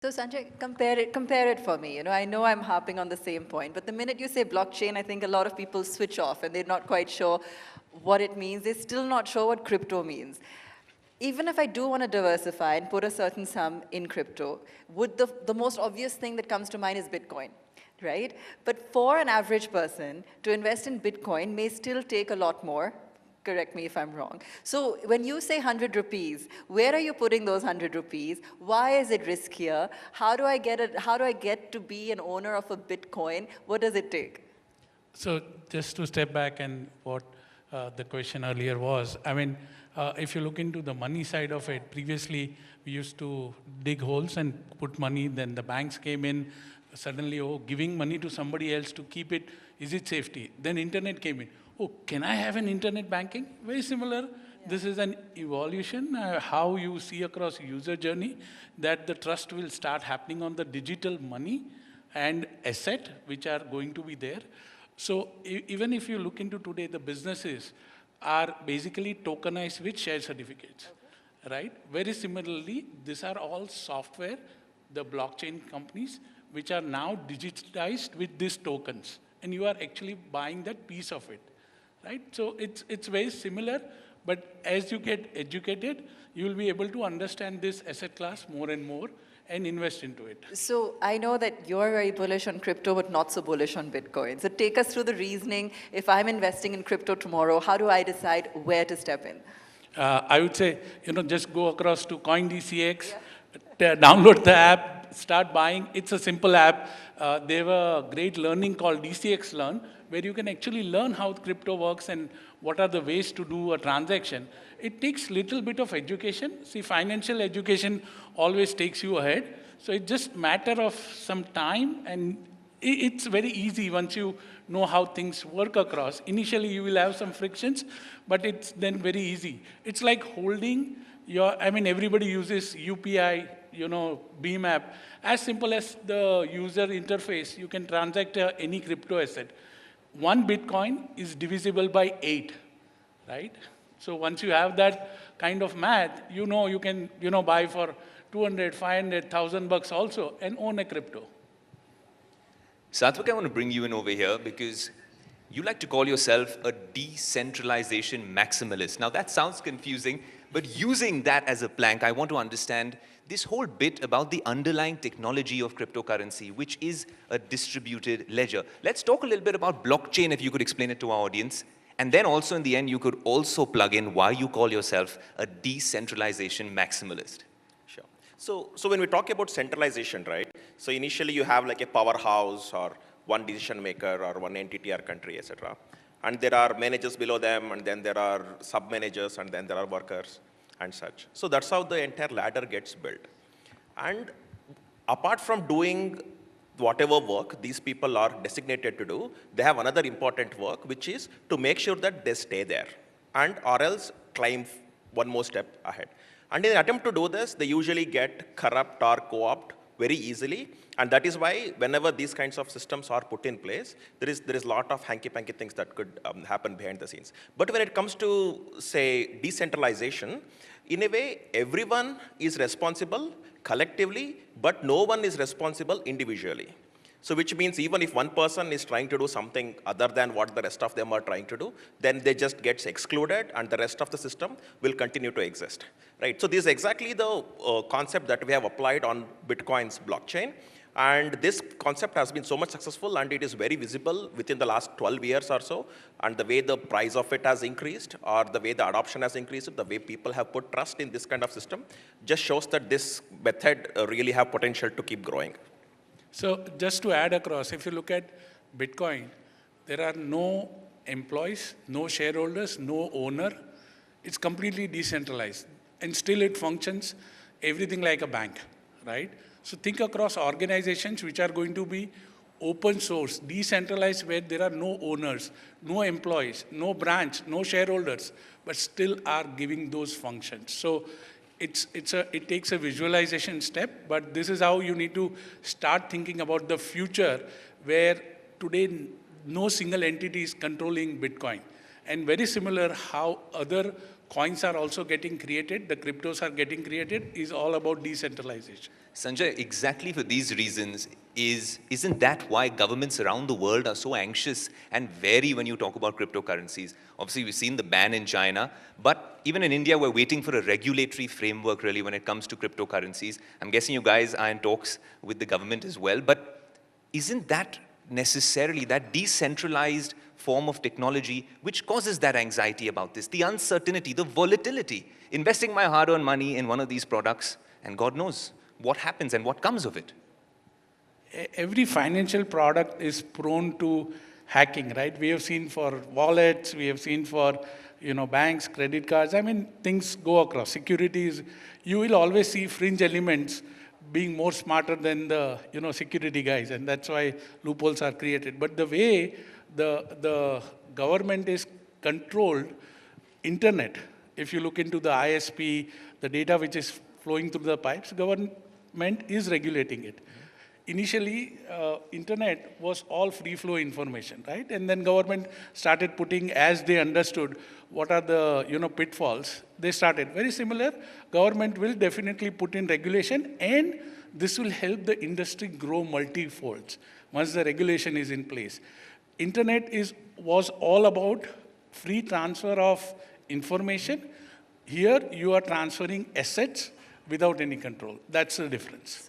So Sanjay, compare it for me. I know I'm harping on the same point, but the minute you say blockchain, I think a lot of people switch off and they're not quite sure what it means. They're still not sure what crypto means. Even if I do want to diversify and put a certain sum in crypto, would the most obvious thing that comes to mind is Bitcoin, right? But for an average person, to invest in Bitcoin may still take a lot more. Correct me if I'm wrong. So when you say 100 rupees, where are you putting those 100 rupees? Why is it riskier? How do I get to be an owner of a Bitcoin? What does it take? So just to step back and what the question earlier was, I mean, if you look into the money side of it, previously we used to dig holes and put money, then the banks came in, suddenly, giving money to somebody else to keep it, is it safety? Then internet came in. Oh, can I have an internet banking? Very similar. Yeah. This is an evolution, how you see across user journey, that the trust will start happening on the digital money and asset, which are going to be there. So even if you look into today, the businesses are basically tokenized with share certificates, right? Very similarly, these are all software, the blockchain companies, which are now digitized with these tokens. And you are actually buying that piece of it. Right? So it's very similar, but as you get educated, you will be able to understand this asset class more and more and invest into it. So I know that you're very bullish on crypto, but not so bullish on Bitcoin. So take us through the reasoning. If I'm investing in crypto tomorrow, how do I decide where to step in? I would say, just go across to CoinDCX, download the app, start buying. It's a simple app. They have a great learning called DCX Learn, where you can actually learn how crypto works and what are the ways to do a transaction. It takes little bit of education. See, financial education always takes you ahead. So it's just matter of some time, and it's very easy once you know how things work across. Initially, you will have some frictions, but it's then very easy. It's like holding everybody uses UPI, Beam app. As simple as the user interface, you can transact any crypto asset. 1 Bitcoin is divisible by 8, right? So once you have that kind of math, you can, buy for 200, 500, 1,000 bucks also and own a crypto. Sathvik, I want to bring you in over here because you like to call yourself a decentralization maximalist. Now that sounds confusing, but using that as a plank, I want to understand this whole bit about the underlying technology of cryptocurrency, which is a distributed ledger. Let's talk a little bit about blockchain, if you could explain it to our audience. And then also in the end, you could also plug in why you call yourself a decentralization maximalist. Sure. So when we talk about centralization, right? So initially you have like a powerhouse or one decision maker or one entity or country, etc. And there are managers below them, and then there are sub-managers, and then there are workers and such. So that's how the entire ladder gets built. And apart from doing whatever work these people are designated to do, they have another important work, which is to make sure that they stay there, and or else climb one more step ahead. And in an attempt to do this, they usually get corrupt or co-opt very easily. And that is why whenever these kinds of systems are put in place, there is a lot of hanky-panky things that could happen behind the scenes. But when it comes to, say, decentralization, in a way, everyone is responsible collectively, but no one is responsible individually. So which means even if one person is trying to do something other than what the rest of them are trying to do, then they just gets excluded and the rest of the system will continue to exist, right? So this is exactly the concept that we have applied on Bitcoin's blockchain. And this concept has been so much successful, and it is very visible within the last 12 years or so. And the way the price of it has increased, or the way the adoption has increased, the way people have put trust in this kind of system, just shows that this method really have potential to keep growing. So just to add across, if you look at Bitcoin, there are no employees, no shareholders, no owner. It's completely decentralized. And still it functions everything like a bank, right? So think across organizations which are going to be open source, decentralized, where there are no owners, no employees, no branch, no shareholders, but still are giving those functions. So it takes a visualization step, but this is how you need to start thinking about the future, where today no single entity is controlling Bitcoin. And very similar how other coins are also getting created, the cryptos are getting created, is all about decentralization. Sanjay, exactly for these reasons, isn't that why governments around the world are so anxious and wary when you talk about cryptocurrencies? Obviously, we've seen the ban in China, but even in India, we're waiting for a regulatory framework, really, when it comes to cryptocurrencies. I'm guessing you guys are in talks with the government as well, but isn't that necessarily that decentralized form of technology which causes that anxiety about this, the uncertainty, the volatility? Investing my hard-earned money in one of these products, and God knows what happens and what comes of it. Every financial product is prone to hacking, right? We have seen for wallets, we have seen for banks, credit cards. I mean, things go across. Securities, you will always see fringe elements being more smarter than the security guys, and that's why loopholes are created. But the way the government is controlled, internet, if you look into the ISP, the data which is flowing through the pipes, government is regulating it. Initially, internet was all free flow information, right? And then government started putting, as they understood what are the pitfalls, they started. Very similar, government will definitely put in regulation, and this will help the industry grow multi-folds once the regulation is in place. Internet was all about free transfer of information. Here, you are transferring assets without any control. That's the difference.